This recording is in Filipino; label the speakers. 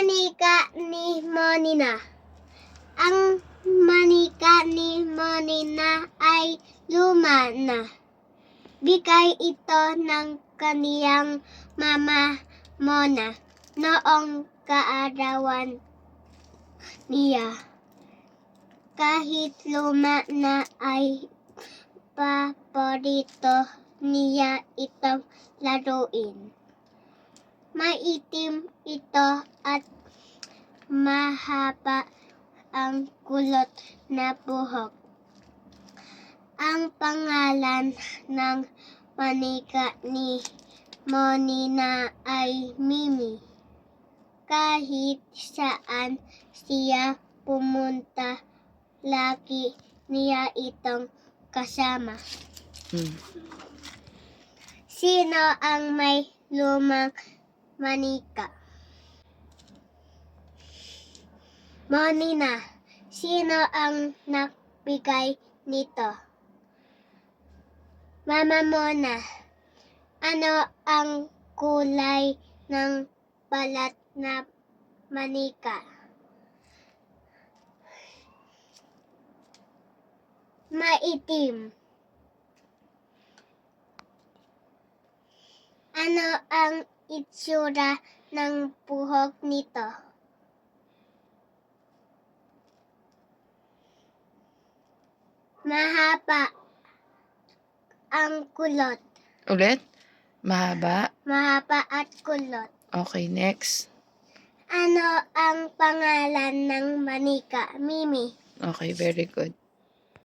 Speaker 1: manika ni Monina. Ang manika ni Monina ay luma na. Bigay ito ng kaniyang mama Mona noong kaarawan niya. Kahit luma na ay paborito niya itong laruin. Maitim ito at mahaba ang kulot na buhok. Ang pangalan ng manika ni Monina ay Mimi. Kahit saan siya pumunta, lagi niya itong kasama. Sino ang may lumang manika? Monina. Sino ang nagbigay nito? Mama Mona. Ano ang kulay ng balat na manika? Maitim. Ano ang itsura ng buhok nito? Mahaba ang kulot.
Speaker 2: Ulit? Mahaba?
Speaker 1: Mahaba at kulot.
Speaker 2: Okay, next.
Speaker 1: Ano ang pangalan ng manika? Mimi.
Speaker 2: Okay, very good.